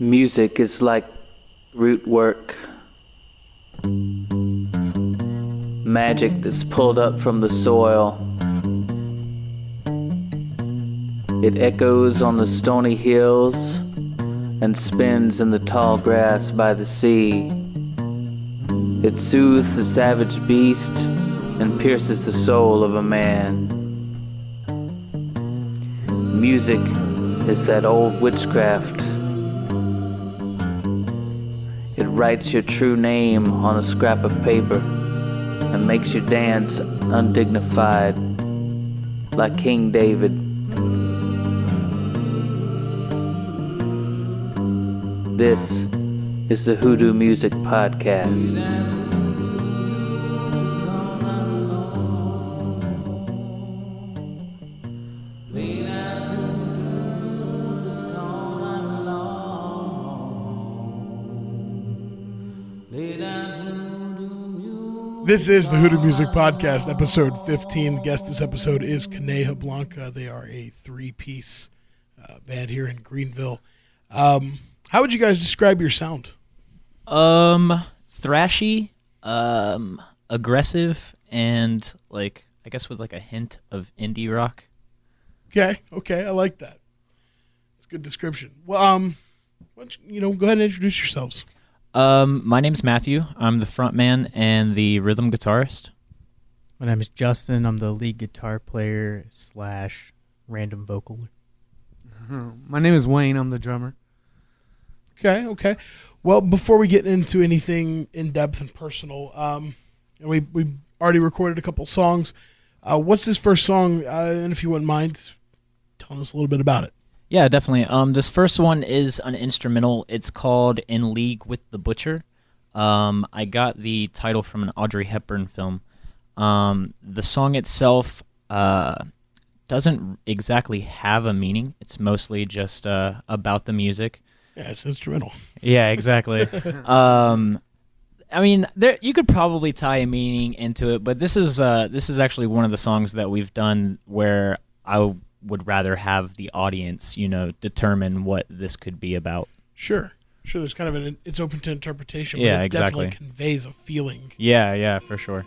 Music is like root work, magic that's pulled up from the soil. It echoes on the stony hills and spins in the tall grass by the sea. It soothes the savage beast and pierces the soul of a man. Music is that old witchcraft. It writes your true name on a scrap of paper and makes you dance undignified like King David. This is the Hoodoo Music Podcast. This is the Hoodoo Music Podcast, episode 15. The guest this episode is Coneja Blanca. They are a three-piece band here in Greenville. How would you guys describe your sound? Thrashy, aggressive, and I guess with a hint of indie rock. Okay, I like that. It's a good description. Well, why don't you, go ahead and introduce yourselves. My name's Matthew. I'm the front man and the rhythm guitarist. My name is Justin. I'm the lead guitar player / random vocal. My name is Wayne. I'm the drummer. Okay. Well, before we get into anything in-depth and personal, and we already recorded a couple songs. What's this first song? And if you wouldn't mind telling us a little bit about it. Yeah, definitely. This first one is an instrumental. It's called In League with the Butcher. I got the title from an Audrey Hepburn film. The song itself doesn't exactly have a meaning. It's mostly just about the music. Yeah, it's instrumental. Yeah, exactly. I mean, you could probably tie a meaning into it, but this is actually one of the songs that we've done where I would rather have the audience, determine what this could be about. Sure. There's kind of it's open to interpretation, but yeah, it exactly. definitely conveys a feeling. Yeah, for sure.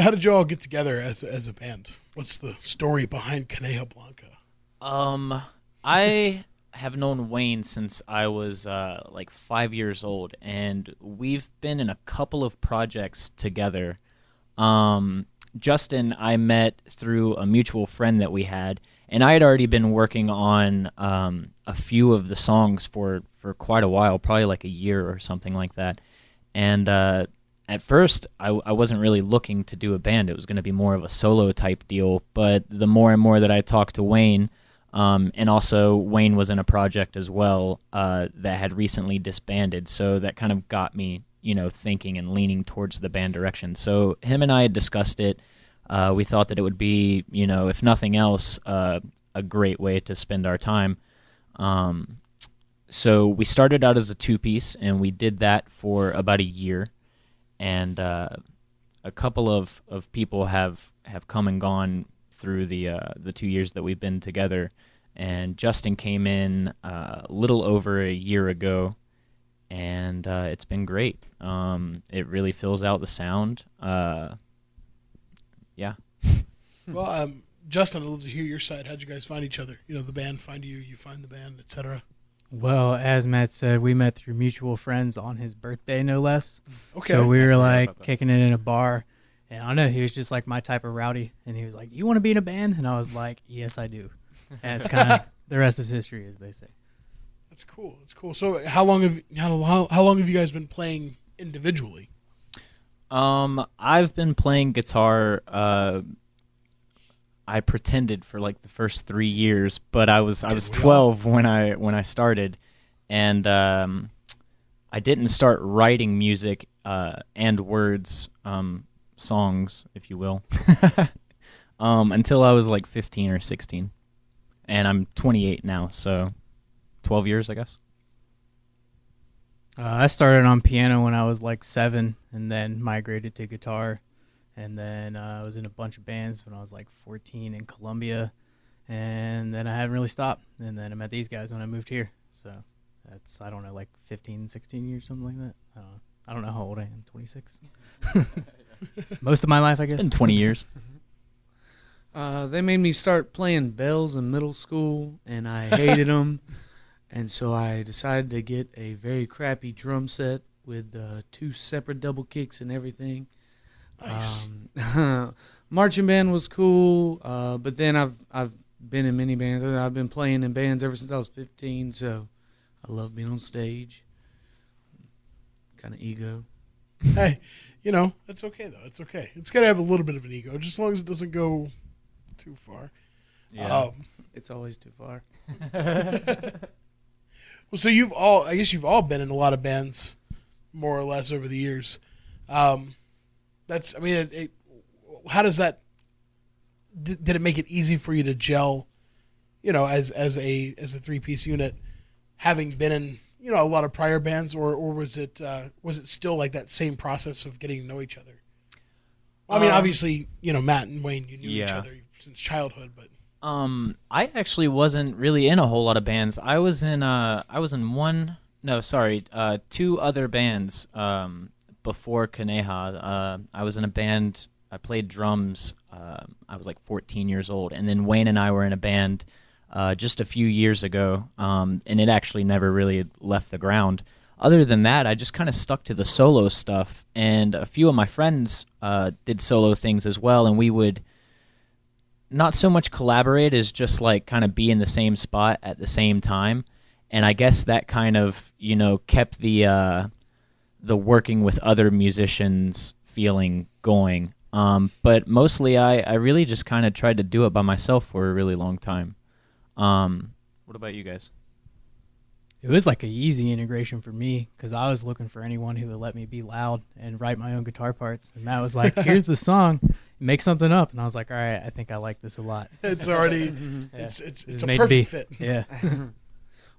how did you all get together as a band? What's the story behind Coneja Blanca? I have known Wayne since I was like 5 years old, and we've been in a couple of projects together. Justin, I met through a mutual friend that we had, and I had already been working on a few of the songs for quite a while, probably like a year or something like that. And at first, I wasn't really looking to do a band. It was going to be more of a solo type deal. But the more and more that I talked to Wayne, and also Wayne was in a project as well that had recently disbanded, so that kind of got me, thinking and leaning towards the band direction. So him and I had discussed it. We thought that it would be, if nothing else, a great way to spend our time. So we started out as a two-piece, and we did that for about a year. And a couple of people have come and gone through the 2 years that we've been together. And Justin came in a little over a year ago, and it's been great. It really fills out the sound. Yeah. Well, Justin, I'd love to hear your side. How'd you guys find each other? The band find you, you find the band, etc. Well, as Matt said, we met through mutual friends on his birthday, no less. Okay. So we were like kicking it in a bar, and I don't know, he was just like my type of rowdy, and he was like, "Do you want to be in a band?" And I was like, "Yes, I do." And it's kind of the rest is history, as they say. That's cool. That's cool. So how long have you guys been playing individually? I've been playing guitar. I pretended for like the first 3 years, but I was 12 when I started, and I didn't start writing music and words, songs, if you will, until I was like 15 or 16, and I'm 28 now, so 12 years, I guess. I started on piano when I was like 7, and then migrated to guitar. And then I was in a bunch of bands when I was like 14 in Columbia. And then I haven't really stopped. And then I met these guys when I moved here. So that's, I don't know, like 15, 16 years, something like that. I don't know how old I am, 26. Most of my life, I guess. It's been 20 years. They made me start playing bells in middle school, and I hated them. And so I decided to get a very crappy drum set with 2 separate double kicks and everything. Nice. Marching band was cool, but then I've been in many bands. I've been playing in bands ever since I was 15, so I love being on stage. Kind of ego. Hey, that's okay though. It's okay. It's got to have a little bit of an ego, just as long as it doesn't go too far. Yeah. It's always too far. Well, so I guess you've all been in a lot of bands, more or less, over the years. How does that? Did it make it easy for you to gel, as a 3-piece unit, having been in a lot of prior bands, or was it still like that same process of getting to know each other? Well, I mean, obviously, Matt and Wayne, you knew each other since childhood, but I actually wasn't really in a whole lot of bands. I was in 2 other bands before Coneja. I was in a band. I played drums. I was like 14 years old, and then Wayne and I were in a band just a few years ago, and it actually never really left the ground. Other than that, I just kind of stuck to the solo stuff, and a few of my friends did solo things as well, and we would not so much collaborate as just like kind of be in the same spot at the same time. And I guess that kind of, kept the working with other musicians feeling going. But mostly I really just kind of tried to do it by myself for a really long time. What about you guys? It was like an easy integration for me because I was looking for anyone who would let me be loud and write my own guitar parts. And Matt was like, "Here's the song, make something up." And I was like, "All right, I think I like this a lot." it's already Yeah. it's a perfect fit. Yeah.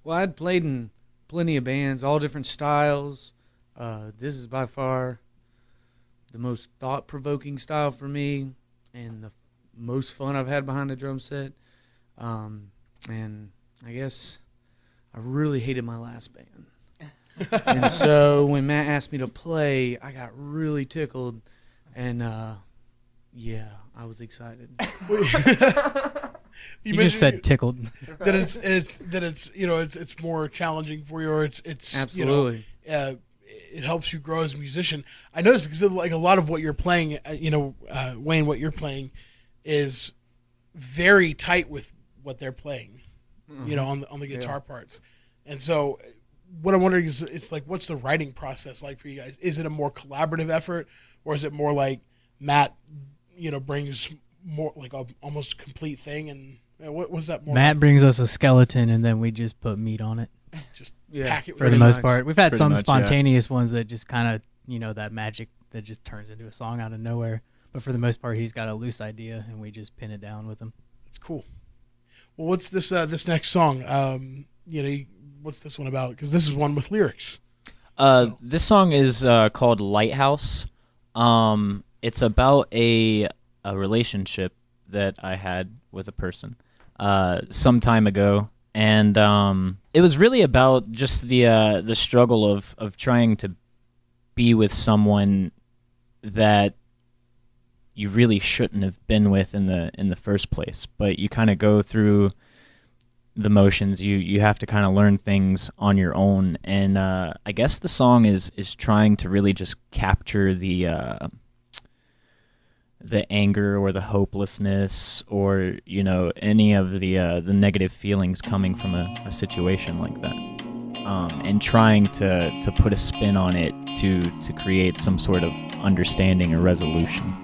Well, I'd played in plenty of bands, all different styles. This is by far the most thought-provoking style for me and the most fun I've had behind a drum set. And I guess I really hated my last band. And so when Matt asked me to play, I got really tickled. And Yeah, I was excited. You just said tickled. that it's it's more challenging for you, or it's Absolutely. It helps you grow as a musician. I noticed because like a lot of what you're playing, Wayne, what you're playing is very tight with what they're playing, on the guitar parts. And so what I'm wondering is, it's like, what's the writing process like for you guys? Is it a more collaborative effort, or is it more like Matt, brings more like a almost complete thing? And what was that more? Matt like? brings us a skeleton, and then we just put meat on it. Just Yeah, pack it For with the it. most part, we've had Pretty some much, yeah. spontaneous ones that just kind of, that magic that just turns into a song out of nowhere. But for the most part, he's got a loose idea, and we just pin it down with him. It's cool. Well, what's this next song? What's this one about? Because this is one with lyrics. This song is called Lighthouse. It's about a relationship that I had with a person some time ago, and it was really about just the struggle of trying to be with someone that you really shouldn't have been with in the first place. But you kind of go through the motions. You have to kind of learn things on your own, and I guess the song is trying to really just capture the anger or the hopelessness, or any of the negative feelings coming from a situation like that, and trying to put a spin on it to create some sort of understanding or resolution.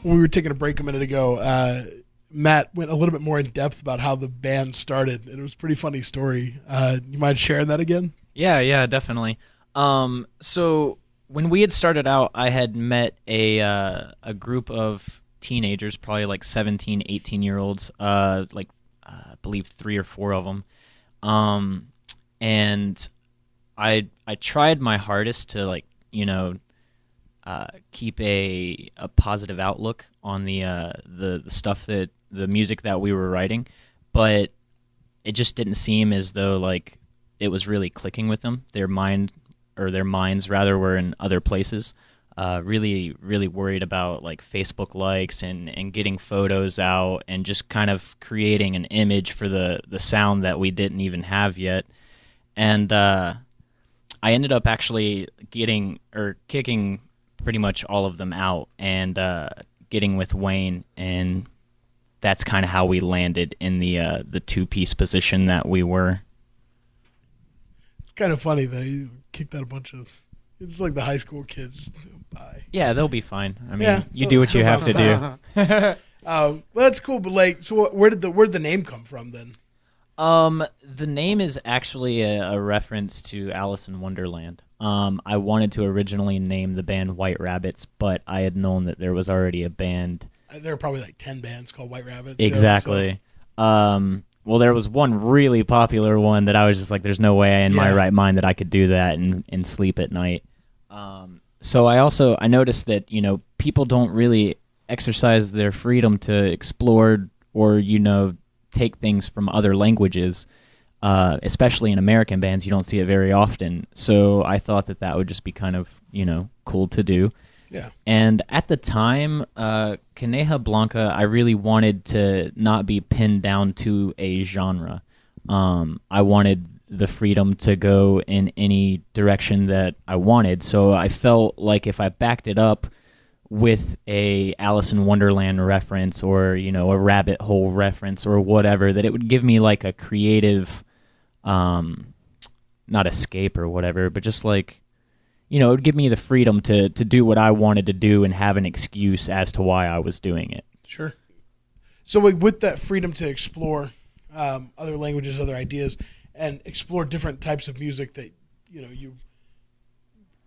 when we were taking a break a minute ago, Matt went a little bit more in depth about how the band started. And it was a pretty funny story. You mind sharing that again? Yeah, definitely. So when we had started out, I had met a group of teenagers, probably like 17, 18-year-olds, I believe 3 or 4 of them. And I tried my hardest to keep a positive outlook on the stuff that the music that we were writing, but it just didn't seem as though like it was really clicking with them. Their minds rather were in other places. Really worried about like Facebook likes and getting photos out and just kind of creating an image for the sound that we didn't even have yet. And I ended up actually kicking pretty much all of them out and getting with Wayne, and that's kind of how we landed in the 2-piece position that we were. It's kind of funny that you kicked out a bunch of, it's like the high school kids. Bye. Yeah, they'll be fine. I mean, Yeah, you do what you have to do. Well, that's cool. But like, so where did the name come from then? The name is actually a reference to Alice in Wonderland. I wanted to originally name the band White Rabbits, but I had known that there was already a band. There were probably like 10 bands called White Rabbits. Exactly. Well, there was one really popular one that I was just like, there's no way in my right mind that I could do that and sleep at night. So I noticed that, people don't really exercise their freedom to explore or, take things from other languages, especially in American bands. You don't see it very often. So I thought that would just be kind of, cool to do. Yeah. And at the time, Coneja Blanca, I really wanted to not be pinned down to a genre. I wanted the freedom to go in any direction that I wanted. So I felt like if I backed it up with a Alice in Wonderland reference or, a rabbit hole reference or whatever, that it would give me like a creative, not escape or whatever, but just like, it would give me the freedom to do what I wanted to do and have an excuse as to why I was doing it. Sure. So like, with that freedom to explore other languages, other ideas, and explore different types of music that, you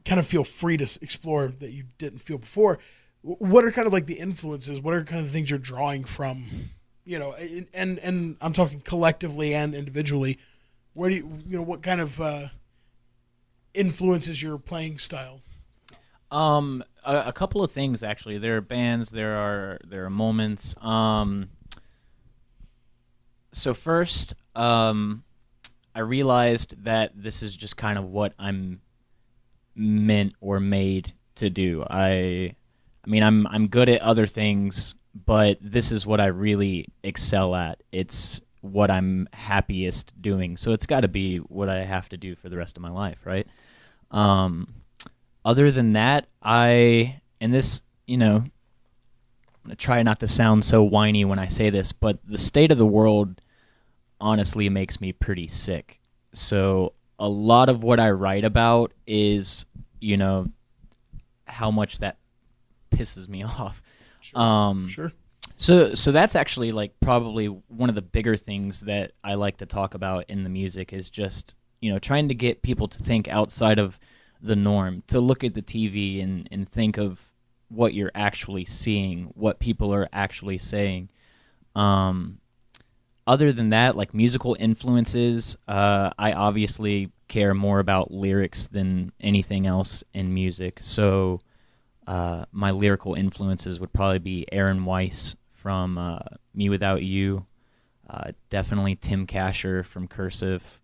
kind of feel free to explore that you didn't feel before, what are kind of like the influences? What are kind of the things you're drawing from, and I'm talking collectively and individually. Where do what kind of influences your playing style? A couple of things actually. There are bands. There are moments. So first, I realized that this is just kind of what I'm meant or made to do. I mean, I'm good at other things, but this is what I really excel at. It's what I'm happiest doing. So it's got to be what I have to do for the rest of my life, right? Other than that, I'm going to try not to sound so whiny when I say this, but the state of the world honestly makes me pretty sick. So a lot of what I write about is, how much that pisses me off. Sure. So that's actually like probably one of the bigger things that I like to talk about in the music is just, trying to get people to think outside of the norm, to look at the TV and think of what you're actually seeing, what people are actually saying. Other than that, like musical influences, I obviously care more about lyrics than anything else in music. So my lyrical influences would probably be Aaron Weiss from Me Without You, definitely Tim Kasher from Cursive,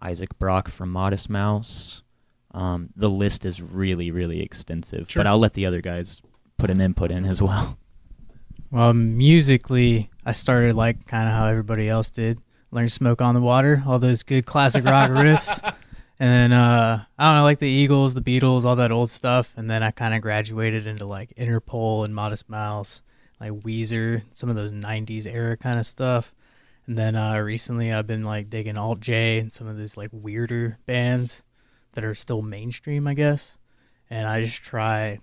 Isaac Brock from Modest Mouse. The list is really, really extensive, Sure. but I'll let the other guys put an input in as well. Well, musically, I started like kind of how everybody else did. Learned Smoke on the Water, all those good classic rock riffs. And then, I don't know, like the Eagles, the Beatles, all that old stuff. And then I kind of graduated into like Interpol and Modest Mouse, like Weezer, some of those 90s era kind of stuff. And then recently I've been like digging Alt J and some of these like weirder bands that are still mainstream, I guess. And I just try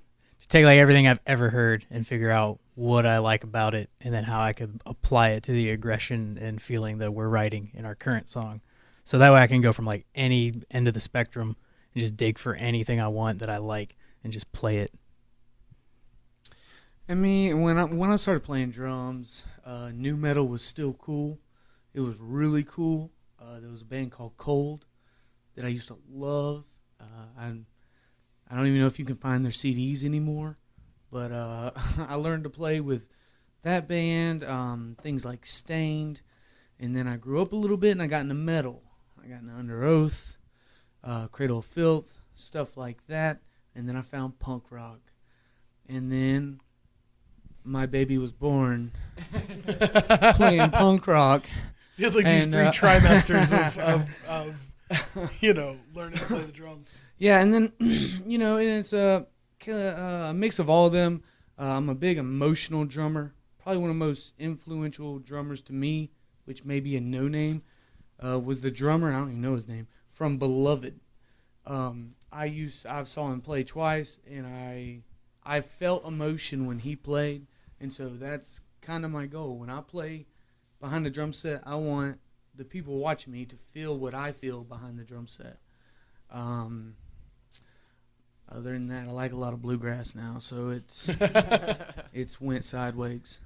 take like everything I've ever heard and figure out what I like about it, and then how I could apply it to the aggression and feeling that we're writing in our current song. So that way I can go from like any end of the spectrum and just dig for anything I want that I like and just play it. I mean, when I started playing drums, new metal was still cool. It was really cool. There was a band called Cold that I used to love. I don't even know if you can find their CDs anymore, but I learned to play with that band, things like Stained, and then I grew up a little bit and I got into metal. I got into Under Oath, Cradle of Filth, stuff like that, and then I found punk rock. And then my baby was born playing punk rock. You had like these 3 trimesters of learning to play the drums. Yeah, and then, and it's a mix of all of them. I'm a big emotional drummer. Probably one of the most influential drummers to me, which may be a no-name, was the drummer, I don't even know his name, from Beloved. I saw him play twice, and I felt emotion when he played, and so that's kind of my goal. When I play behind the drum set, I want the people watching me to feel what I feel behind the drum set. Other than that, I like a lot of bluegrass now, so it's went sideways.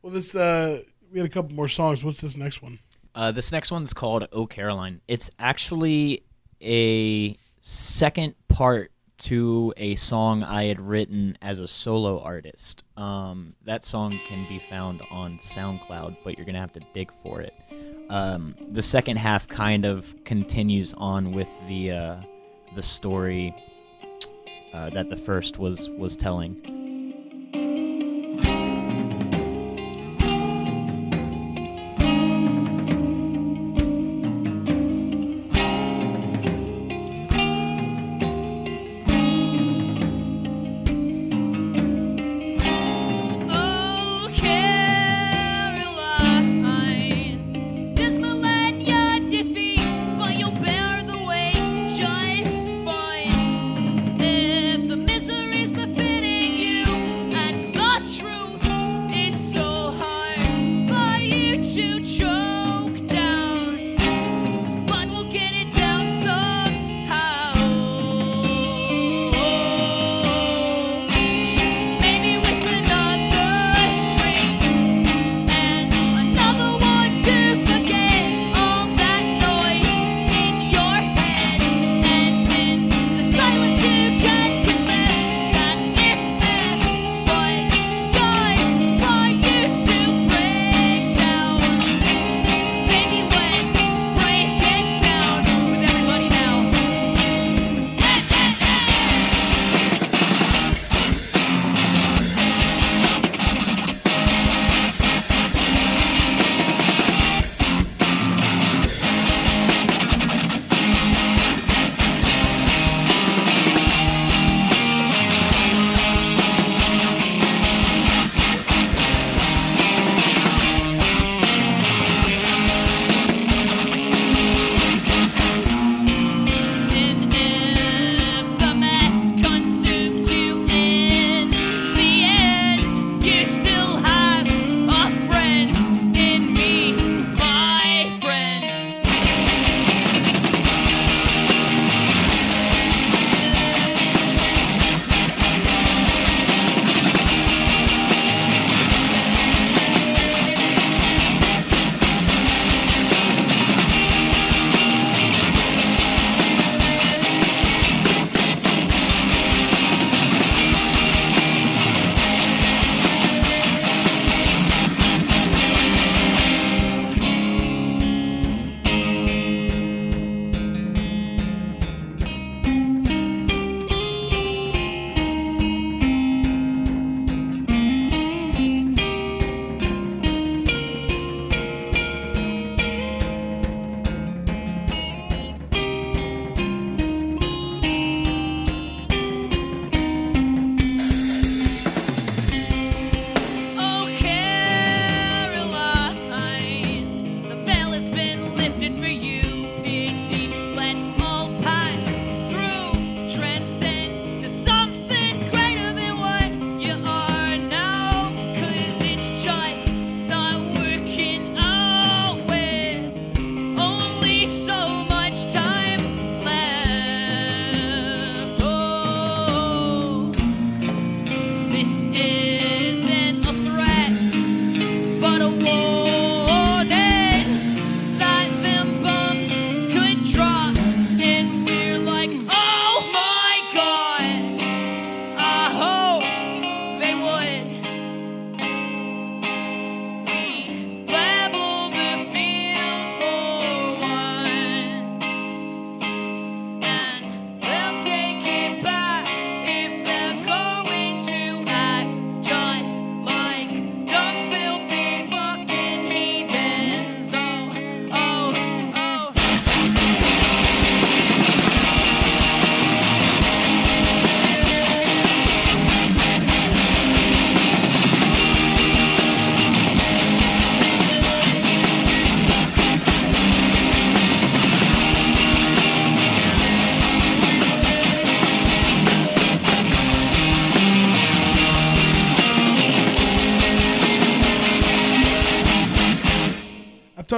Well, we had a couple more songs. What's this next one? This next one's called "Oh Caroline." It's actually a second part to a song I had written as a solo artist. That song can be found on SoundCloud, but you're gonna have to dig for it. The second half kind of continues on with the story that the first was telling. If the misery's befitting you,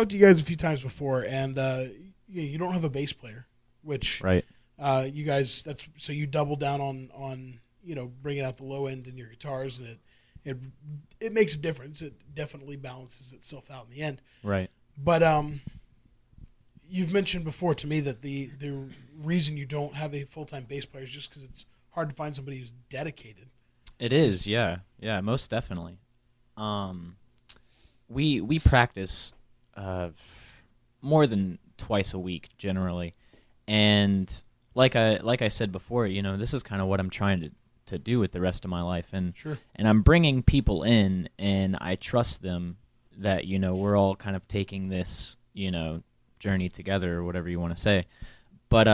talked to you guys a few times before, and you don't have a bass player, which Right. you guys, so you double down on bringing out the low end in your guitars, and it makes a difference. It definitely balances itself out in the end. Right. But you've mentioned before to me that the reason you don't have a full-time bass player is just because it's hard to find somebody who's dedicated. It is, yeah, most definitely. We practice more than twice a week generally, and like I said before, this is kind of what I'm trying to do with the rest of my life, and Sure. and I'm bringing people in, and I trust them that we're all kind of taking this journey together, or whatever you want to say, but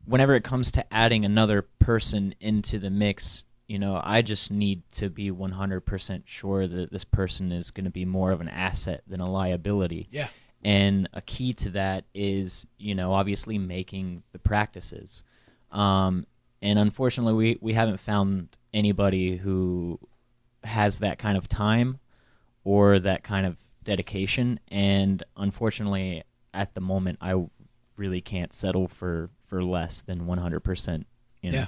whenever it comes to adding another person into the mix, I just need to be 100% sure that this person is going to be more of an asset than a liability. Yeah. And a key to that is, obviously making the practices. And unfortunately, we haven't found anybody who has that kind of time or that kind of dedication. And unfortunately, at the moment, I really can't settle for less than 100%. Yeah.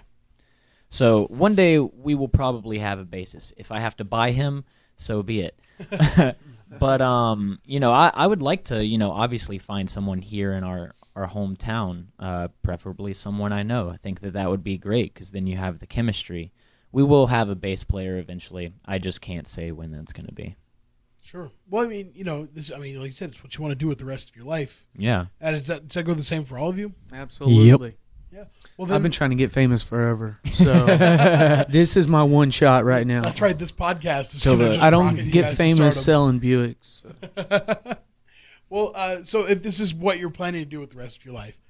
So one day we will probably have a bassist. If I have to buy him, so be it. But I would like to obviously find someone here in our hometown, preferably someone I know. I think that would be great, because then you have the chemistry. We will have a bass player eventually. I just can't say when that's going to be. Sure. Well, I mean, like you said, it's what you want to do with the rest of your life. Yeah. And does that go the same for all of you? Absolutely. Yeah. Well, then, I've been trying to get famous forever, so this is my one shot right now. that's right. This podcast is So gonna the- just I rocket don't you get guys to famous stardom. selling Buicks. Well, so if this is what you're planning to do with the rest of your life,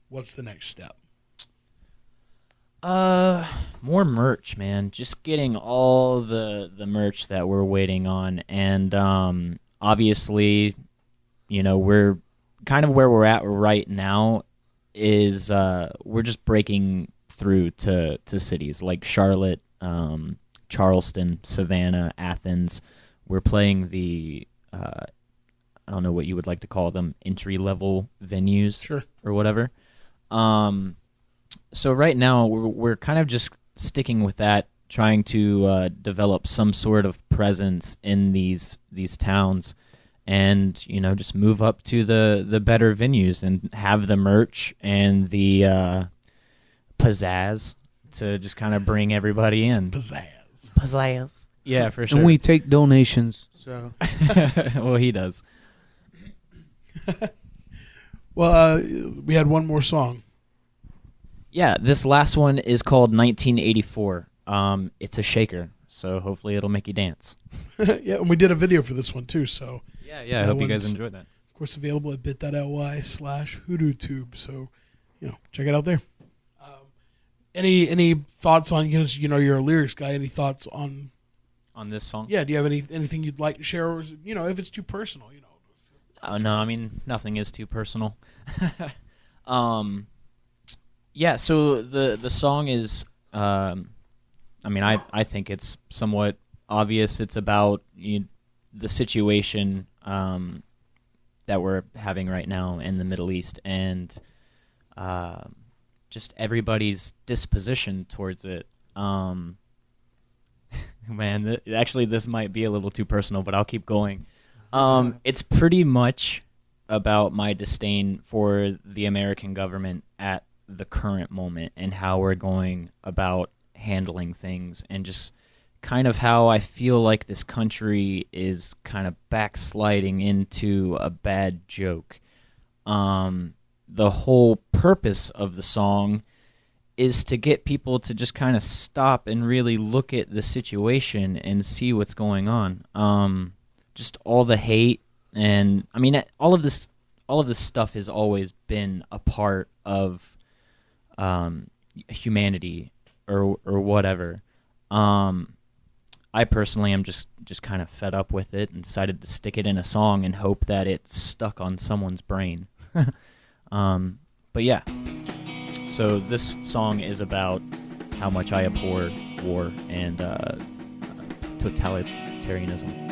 what's the next step? More merch, man. Just getting all the merch that we're waiting on, and obviously, we're kind of where we're at right now is we're just breaking through to cities like Charlotte, Charleston, Savannah, Athens. We're playing the I don't know what you would like to call them, entry-level venues, Sure. or whatever. So right now we're kind of just sticking with that, trying to develop some sort of presence in these towns, and just move up to the better venues and have the merch and the pizzazz to just kind of bring everybody in. Pizzazz. Yeah, for sure. And we take donations, so Well, he does. Well, we had one more song. Yeah, this last one is called 1984. It's a shaker, so hopefully it'll make you dance. Yeah, and we did a video for this one too. So, Yeah, I That hope you guys one's- enjoyed that. of course, available at bit.ly/HoodooTube. So, check it out there. Any thoughts on you're a lyrics guy? Any thoughts on? On this song? Yeah, do you have anything you'd like to share, or is it, if it's too personal, Oh, no, I mean, nothing is too personal. Yeah, so the song is, I think it's somewhat obvious. It's about the situation that we're having right now in the Middle East, and just everybody's disposition towards it. Man, actually, this might be a little too personal, but I'll keep going. It's pretty much about my disdain for the American government at the current moment and how we're going about handling things, and just kind of how I feel like this country is kind of backsliding into a bad joke. The whole purpose of the song is to get people to just kind of stop and really look at the situation and see what's going on. Just all the hate, and I mean, all of this stuff has always been a part of humanity or whatever. I personally am just kind of fed up with it and decided to stick it in a song and hope that it's stuck on someone's brain. But yeah, so this song is about how much I abhor war and totalitarianism.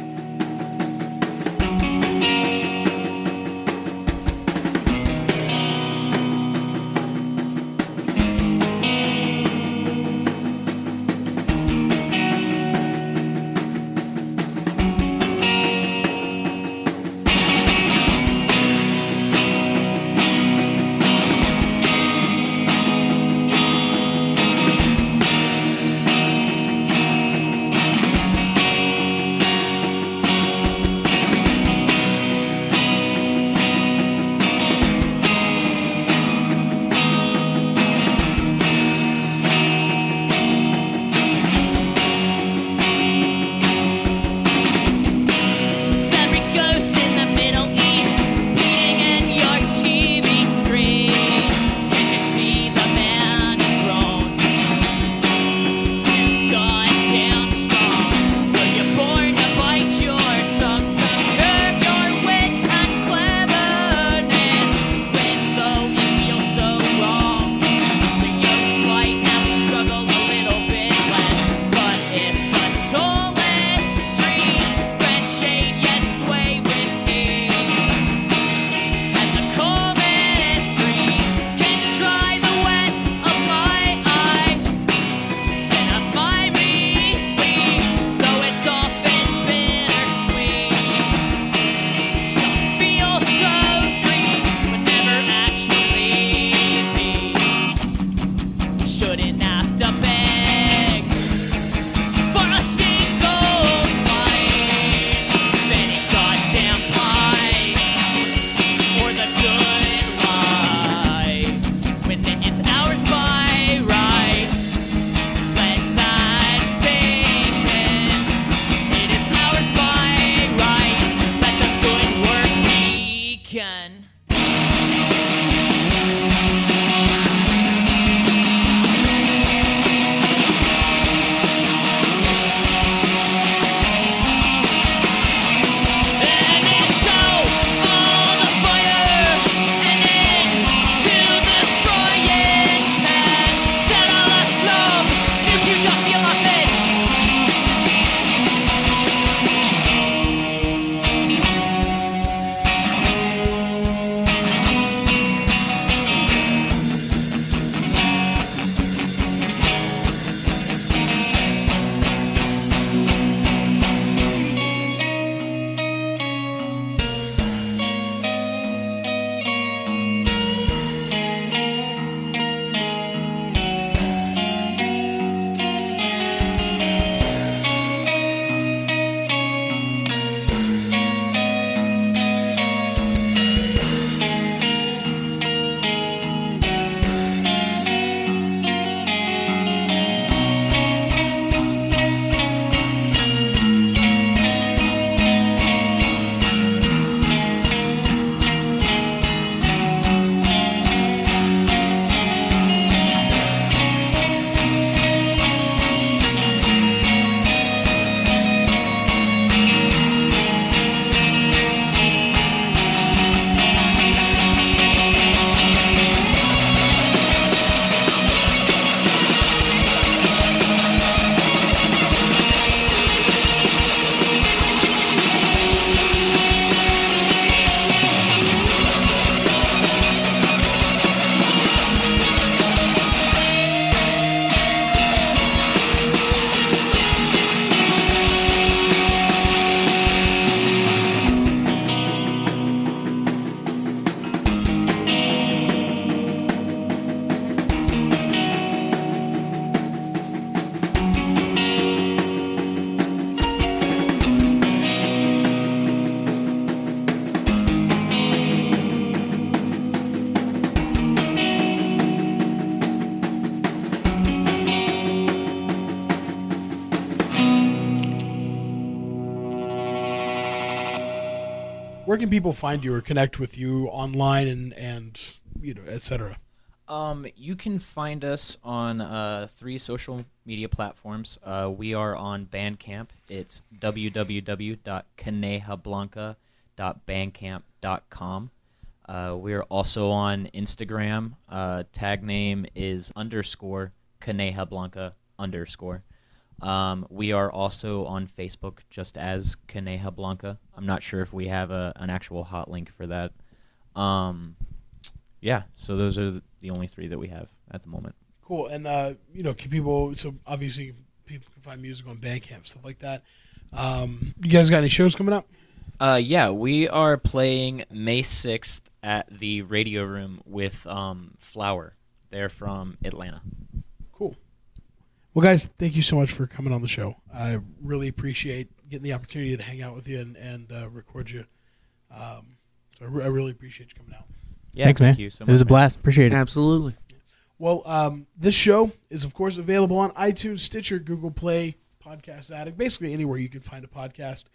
where can people find you or connect with you online and et cetera? You can find us on 3 social media platforms. We are on Bandcamp. It's www.conejablanca.bandcamp.com. We are also on Instagram. Tag name is _Coneja Blanca _. We are also on Facebook just as Coneja Blanca. I'm not sure if we have an actual hot link for that. Yeah, so those are the only 3 that we have at the moment. Cool. And can people? So obviously people can find music on Bandcamp, stuff like that. You guys got any shows coming up? Yeah, we are playing May 6th at the Radio Room with Flower. They're from Atlanta. Cool. Well, guys, thank you so much for coming on the show. I really appreciate getting the opportunity to hang out with you and record you. So I really appreciate you coming out. Yeah, Thanks, man. Thank you so much, It was a man. blast. Appreciate it. Absolutely. Well, this show is, of course, available on iTunes, Stitcher, Google Play, Podcast Addict. Basically, anywhere you can find a podcast,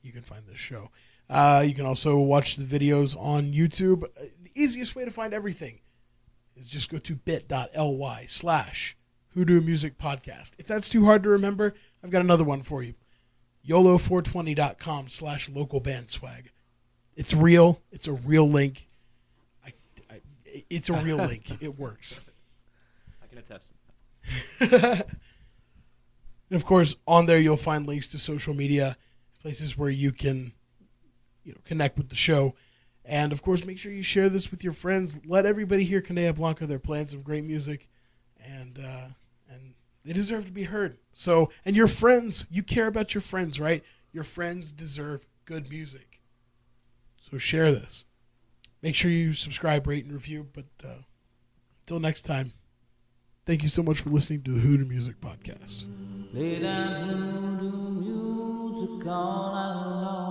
you can find this show. You can also watch the videos on YouTube. The easiest way to find everything is just go to bit.ly/Hoodoo Music Podcast. If that's too hard to remember, I've got another one for you. YOLO420.com/local band swag. It's real. It's a real link. It's a real link. It works. I can attest. And of course, on there you'll find links to social media, places where you can, connect with the show, and of course, make sure you share this with your friends. Let everybody hear Coneja Blanca. They're playing some great music, and they deserve to be heard. So, and your friends, you care about your friends, right? Your friends deserve good music. So share this. Make sure you subscribe, rate, and review. But until next time, thank you so much for listening to the Hoodoo Music Podcast. Lay down hoodoo music all night long.